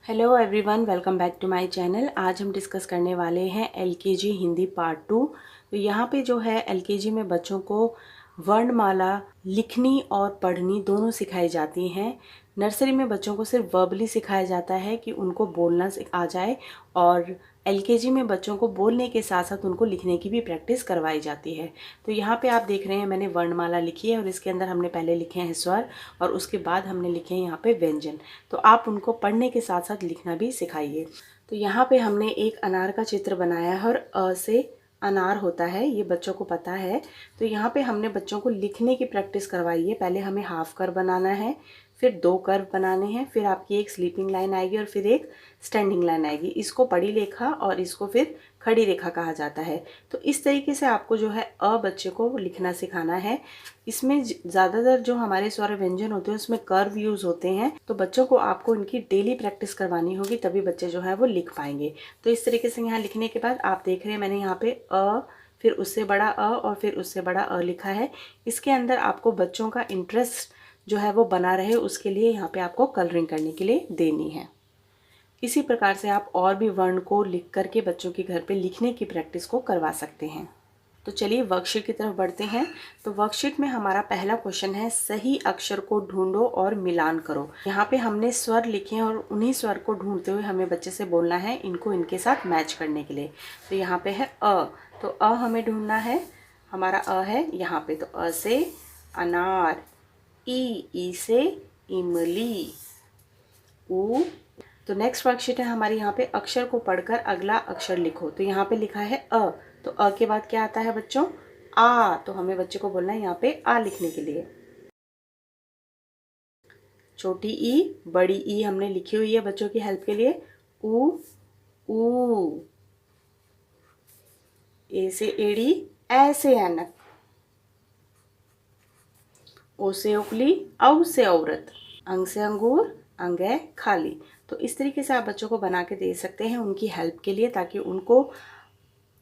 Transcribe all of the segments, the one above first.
Hello everyone, welcome back to my channel. आज हम discuss करने वाले हैं एलकेजी हिंदी पार्ट 2। तो यहाँ पे जो है एलकेजी में बच्चों को वर्णमाला लिखनी और पढ़नी दोनों सिखाई जाती हैं। नर्सरी में बच्चों को सिर्फ वर्बली सिखाया जाता है कि उनको बोलना आ जाए, और एलकेजी में बच्चों को बोलने के साथ साथ उनको लिखने की भी प्रैक्टिस करवाई जाती है। तो यहाँ पे आप देख रहे हैं मैंने वर्णमाला लिखी है और इसके अंदर हमने पहले लिखे हैं स्वर और उसके बाद हमने लिखे हैं यहाँ पे व्यंजन। तो आप उनको पढ़ने के साथ साथ लिखना भी सिखाइए। तो यहाँ पे हमने एक अनार का चित्र बनाया है और अ से अनार होता है, ये बच्चों को पता है। तो यहाँ पे हमने बच्चों को लिखने की प्रैक्टिस करवाई है। पहले हमें हाफ कर्व बनाना है, फिर 2 कर्व बनाने हैं, फिर आपकी एक स्लीपिंग लाइन आएगी और फिर एक स्टैंडिंग लाइन आएगी। इसको पड़ी रेखा और इसको फिर खड़ी रेखा कहा जाता है। तो इस तरीके से आपको जो है बच्चे को लिखना सिखाना है। इसमें ज़्यादातर जो हमारे स्वर व्यंजन होते हैं उसमें कर्व यूज़ होते हैं, तो बच्चों को आपको इनकी डेली प्रैक्टिस करवानी होगी, तभी बच्चे जो है वो लिख पाएंगे। तो इस तरीके से यहाँ लिखने के बाद आप देख रहे हैं मैंने यहाँ पे फिर उससे बड़ा और फिर उससे बड़ा लिखा है। इसके अंदर आपको बच्चों का इंटरेस्ट जो है वो बना रहे, उसके लिए यहाँ पे आपको कलरिंग करने के लिए देनी है। इसी प्रकार से आप और भी वर्ण को लिख करके बच्चों के घर पे लिखने की प्रैक्टिस को करवा सकते हैं। तो चलिए वर्कशीट की तरफ बढ़ते हैं। तो वर्कशीट में हमारा पहला क्वेश्चन है, सही अक्षर को ढूंढो और मिलान करो। यहाँ पे हमने स्वर लिखे हैं और उन्हीं स्वर को ढूंढते हुए हमें बच्चे से बोलना है इनको इनके साथ मैच करने के लिए। तो यहाँ पे है अ, तो अ हमें ढूंढना है, हमारा अ है यहाँ पे। तो अ से अनार, ई से इमली, ऊ। तो नेक्स्ट वर्कशीट है हमारी, यहाँ पे अक्षर को पढ़कर अगला अक्षर लिखो। तो यहाँ पे लिखा है अ, तो अ के बाद क्या आता है बच्चों? आ। तो हमें बच्चे को बोलना है यहाँ पे आ लिखने के लिए। छोटी ई, बड़ी ई हमने लिखी हुई है बच्चों की हेल्प के लिए। ऊ, ए से एड़ी, ऐ से ऐनक, ओ से ओखली, औ से औरत, अंग से अंगूर, अंग है खाली। तो इस तरीके से आप बच्चों को बना के दे सकते हैं उनकी हेल्प के लिए, ताकि उनको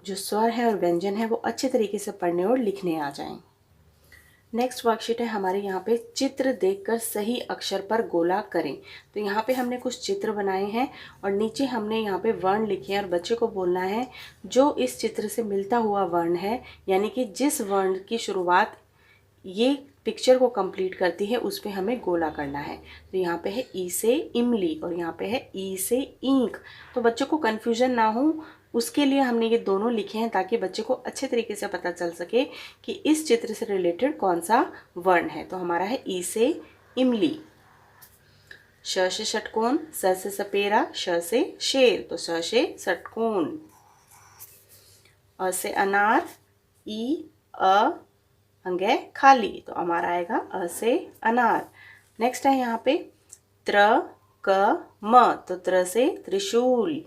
जो स्वर है और व्यंजन है वो अच्छे तरीके से पढ़ने और लिखने आ जाएं। नेक्स्ट वर्कशीट है हमारे, यहाँ पे चित्र देखकर सही अक्षर पर गोला करें। तो यहाँ पे हमने कुछ चित्र बनाए हैं और नीचे हमने यहाँ पे वर्ण लिखे हैं और बच्चे को बोलना है जो इस चित्र से मिलता हुआ वर्ण है, यानी कि जिस वर्ण की शुरुआत ये पिक्चर को कंप्लीट करती है उस पे हमें गोला करना है। तो यहाँ पे है ई से इमली और यहाँ पे है ई से ईंक। तो बच्चों को कन्फ्यूजन ना हो उसके लिए हमने ये दोनों लिखे हैं, ताकि बच्चे को अच्छे तरीके से पता चल सके कि इस चित्र से रिलेटेड कौन सा वर्ण है। तो हमारा है ई से इमली। श से षटकोण, स से सपेरा, श से शेर, तो स से षटकोण। अ से अनार, ई अ अंग है खाली, तो हमारा आएगा अ से अनार। नेक्स्ट है यहाँ पे त्र क म, तो त्र से त्रिशूल।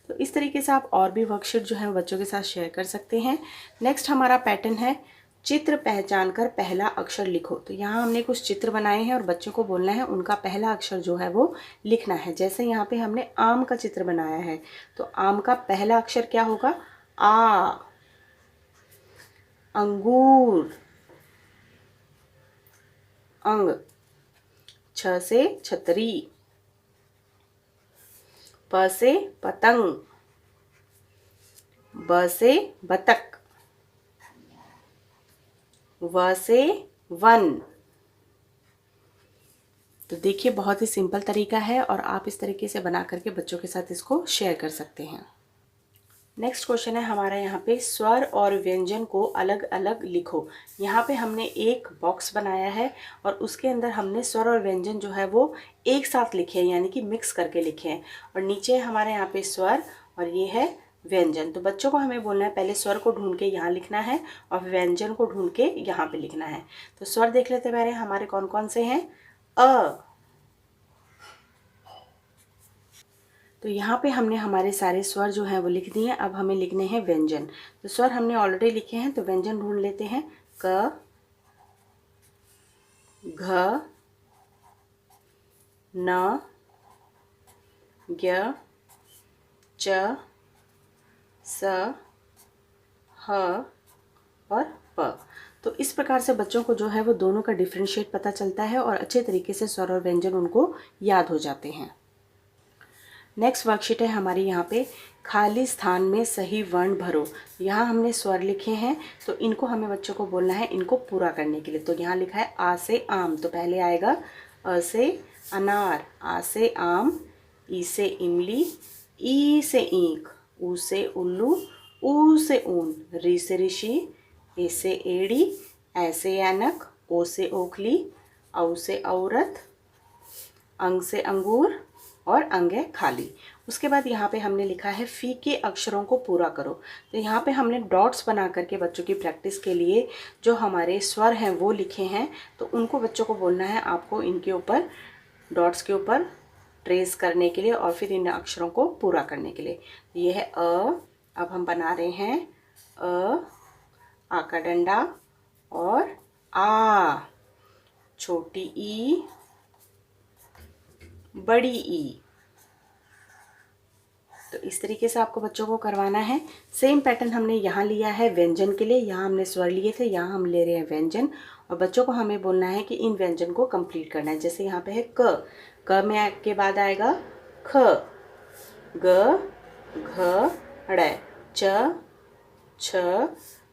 तो इस तरीके से आप और भी वर्कशीट जो है बच्चों के साथ शेयर कर सकते हैं। नेक्स्ट हमारा पैटर्न है, चित्र पहचान कर पहला अक्षर लिखो। तो यहाँ हमने कुछ चित्र बनाए हैं और बच्चों को बोलना है उनका पहला अक्षर जो है वो लिखना है। जैसे यहाँ पे हमने आम का चित्र बनाया है, तो आम का पहला अक्षर क्या होगा? आ। अंगूर, अंग। छ से छतरी, प से पतंग, ब से बतख, व से वन। तो देखिए बहुत ही सिंपल तरीका है और आप इस तरीके से बना करके बच्चों के साथ इसको शेयर कर सकते हैं। नेक्स्ट क्वेश्चन है हमारा, यहाँ पे स्वर और व्यंजन को अलग अलग लिखो। यहाँ पे हमने एक बॉक्स बनाया है और उसके अंदर हमने स्वर और व्यंजन जो है वो एक साथ लिखे हैं, यानी कि मिक्स करके लिखे हैं। और नीचे हमारे यहाँ पे स्वर और ये है व्यंजन। तो बच्चों को हमें बोलना है पहले स्वर को ढूंढ के यहाँ लिखना है और व्यंजन को ढूंढ के यहाँ पे लिखना है। तो स्वर देख लेते हैं पहले हमारे कौन कौन से हैं। अ, तो यहाँ पे हमने हमारे सारे स्वर जो हैं वो लिख दिए हैं। अब हमें लिखने हैं व्यंजन। तो स्वर हमने ऑलरेडी लिखे हैं, तो व्यंजन ढूंढ लेते हैं। क, घ, न, ज्ञ, च, स, ह और प। तो इस प्रकार से बच्चों को जो है वो दोनों का डिफरेंशिएट पता चलता है और अच्छे तरीके से स्वर और व्यंजन उनको याद हो जाते हैं। नेक्स्ट वर्कशीट है हमारी यहाँ पे खाली स्थान में सही वर्ण भरो। यहाँ हमने स्वर लिखे हैं तो इनको हमें बच्चों को बोलना है इनको पूरा करने के लिए। तो यहाँ लिखा है आ से आम, तो पहले आएगा अ से अनार, आ से आम, ई से इमली, ई से ईंख, ऊ से उल्लू, ऊ से ऊन, री से ऋषि, ए से एड़ी, ऐ से ऐनक, ओ से ओखली, औ से औरत, अंग से अंगूर और अंग है खाली। उसके बाद यहाँ पे हमने लिखा है फी के अक्षरों को पूरा करो। तो यहाँ पे हमने डॉट्स बना करके बच्चों की प्रैक्टिस के लिए जो हमारे स्वर हैं वो लिखे हैं, तो उनको बच्चों को बोलना है आपको इनके ऊपर डॉट्स के ऊपर ट्रेस करने के लिए और फिर इन अक्षरों को पूरा करने के लिए। ये है अ, अब हम बना रहे हैं आ का डंडा और आ, छोटी ई, बड़ी ई। तो इस तरीके से आपको बच्चों को करवाना है। सेम पैटर्न हमने यहाँ लिया है व्यंजन के लिए, यहाँ हमने स्वर लिए थे, यहाँ हम ले रहे हैं व्यंजन और बच्चों को हमें बोलना है कि इन व्यंजन को कंप्लीट करना है। जैसे यहाँ पे है क में के बाद आएगा ख, ग, घ, ड़, च, छ,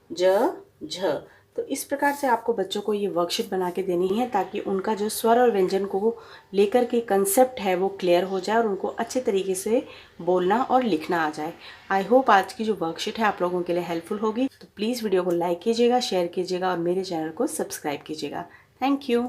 ज, झ। तो इस प्रकार से आपको बच्चों को ये वर्कशीट बना के देनी है ताकि उनका जो स्वर और व्यंजन को लेकर के कंसेप्ट है वो क्लियर हो जाए और उनको अच्छे तरीके से बोलना और लिखना आ जाए। आई होप आज की जो वर्कशीट है आप लोगों के लिए हेल्पफुल होगी। तो प्लीज़ वीडियो को लाइक कीजिएगा, शेयर कीजिएगा और मेरे चैनल को सब्सक्राइब कीजिएगा। Thank you.